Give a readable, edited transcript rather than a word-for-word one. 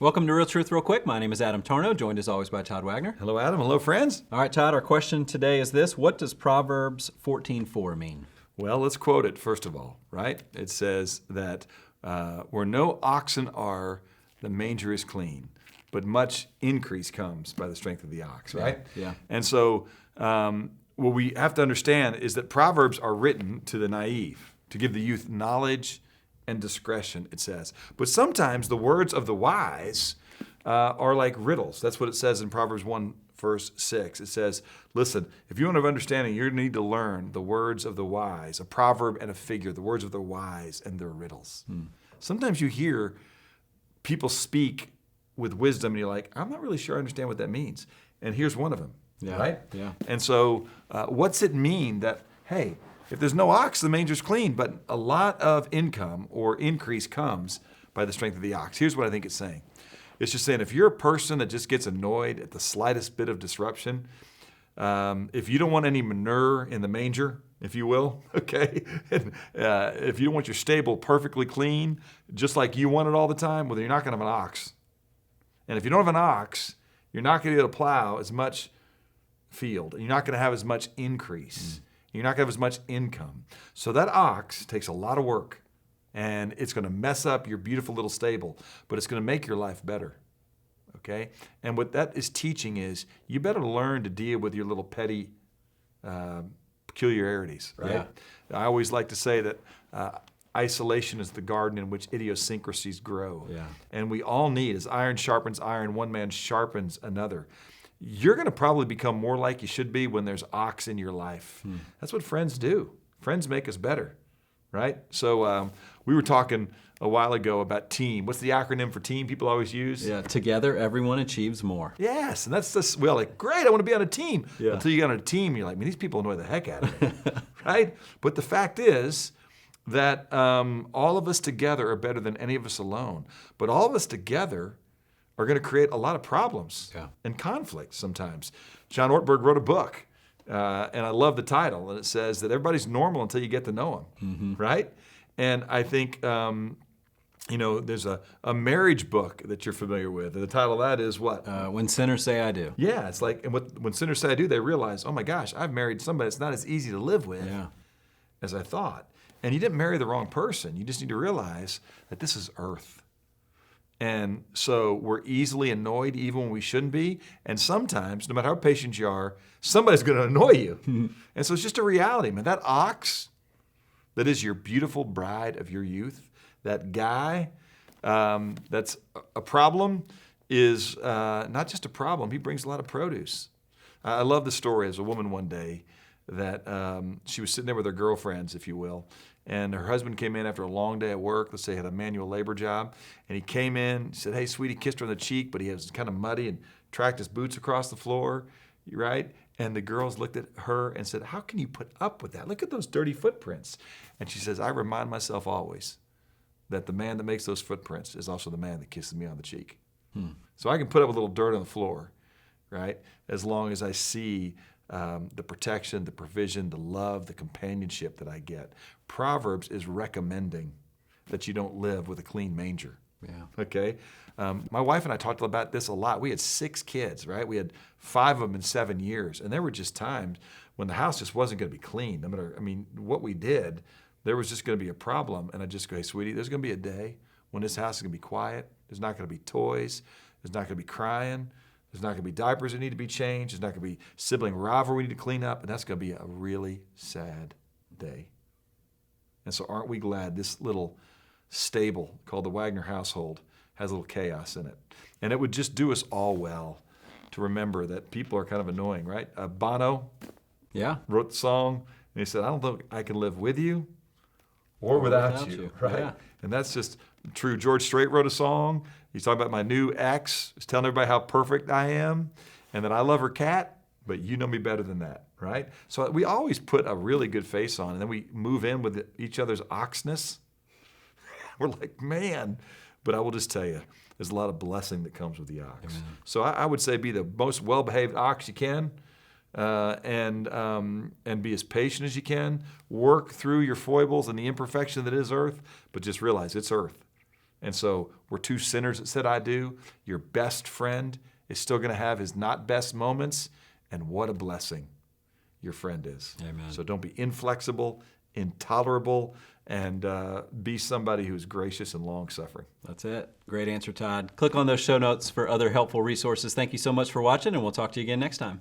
Welcome to Real Truth Real Quick. My name is Adam Torno, joined as always by Todd Wagner. Hello, Adam. Hello, friends. All right, Todd, our question today is this. What does Proverbs 14:4 mean? Well, let's quote it first of all, right? It says that where no oxen are, the manger is clean, but much increase comes by the strength of the ox, right? Yeah. And so what we have to understand is that Proverbs are written to the naive, to give the youth knowledge and discretion, it says. But sometimes the words of the wise are like riddles. That's what it says in Proverbs 1, verse 6. It says, listen, if you want to have understanding, you need to learn the words of the wise, a proverb and a figure, the words of the wise and their riddles. Sometimes you hear people speak with wisdom and you're like, I'm not really sure I understand what that means. And here's one of them, right? Yeah. And so what's it mean that, hey, if there's no ox, the manger's clean, but a lot of income or increase comes by the strength of the ox. Here's what I think it's saying. It's just saying if you're a person that just gets annoyed at the slightest bit of disruption, if you don't want any manure in the manger, if you will, okay, and, if you don't want your stable perfectly clean, just like you want it all the time, well, then you're not going to have an ox. And if you don't have an ox, you're not going to be able to plow as much field, and you're not going to have as much increase. You're not going to have as much income. So that ox takes a lot of work, and it's going to mess up your beautiful little stable, but it's going to make your life better, okay? And what that is teaching is you better learn to deal with your little petty peculiarities, right? Yeah. I always like to say that isolation is the garden in which idiosyncrasies grow. Yeah. And we all need, as iron sharpens iron, one man sharpens another. You're going to probably become more like you should be when there's ox in your life. That's what friends do. Friends make us better, right? So we were talking a while ago about team. What's the acronym for team people always use? Yeah, together everyone achieves more. Yes, and that's this, well, like, great, I want to be on a team. Yeah. Until you get on a team, you're like, man, these people annoy the heck out of me, right? But the fact is that all of us together are better than any of us alone. But all of us together are going to create a lot of problems and conflict sometimes. John Ortberg wrote a book, and I love the title, and it says that everybody's normal until you get to know them, right? And I think, there's a marriage book that you're familiar with, and the title of that is what? When Sinners Say I Do. Yeah, it's like, and when sinners say I do, they realize, oh my gosh, I've married somebody that's not as easy to live with as I thought. And you didn't marry the wrong person. You just need to realize that this is earth. And so we're easily annoyed even when we shouldn't be. And sometimes, no matter how patient you are, somebody's going to annoy you. And so it's just a reality, man. That ox that is your beautiful bride of your youth, that guy that's a problem is not just a problem. He brings a lot of produce. I love the story as a woman one day that she was sitting there with her girlfriends, if you will, and her husband came in after a long day at work. Let's say he had a manual labor job, and he came in, he said, hey, sweetie, kissed her on the cheek, but he was kind of muddy and tracked his boots across the floor, right? And the girls looked at her and said, how can you put up with that? Look at those dirty footprints. And she says, I remind myself always that the man that makes those footprints is also the man that kisses me on the cheek. So I can put up a little dirt on the floor, right, as long as I see the protection, the provision, the love, the companionship that I get. Proverbs is recommending that you don't live with a clean manger. Yeah. Okay? My wife and I talked about this a lot. We had 6 kids, right? We had 5 of them in 7 years. And there were just times when the house just wasn't going to be clean. No matter, what we did, there was just going to be a problem. And I just go, hey, sweetie, there's going to be a day when this house is going to be quiet. There's not going to be toys. There's not going to be crying. There's not going to be diapers that need to be changed. There's not going to be sibling rivalry we need to clean up. And that's going to be a really sad day. And so aren't we glad this little stable called the Wagner Household has a little chaos in it. And it would just do us all well to remember that people are kind of annoying, right? Bono wrote the song, and he said, I don't think I can live with you or without you, right? Yeah. And that's just true. George Strait wrote a song. He's talking about my new ex. He's telling everybody how perfect I am and that I love her cat, but you know me better than that, right? So we always put a really good face on, and then we move in with each other's oxness. We're like, man. But I will just tell you, there's a lot of blessing that comes with the ox. Amen. So I would say be the most well-behaved ox you can, and be as patient as you can. Work through your foibles and the imperfection that is earth, but just realize it's earth. And so we're two sinners that said, I do. Your best friend is still going to have his not best moments. And what a blessing your friend is. Amen. So don't be inflexible, intolerable, and be somebody who's gracious and long-suffering. That's it. Great answer, Todd. Click on those show notes for other helpful resources. Thank you so much for watching, and we'll talk to you again next time.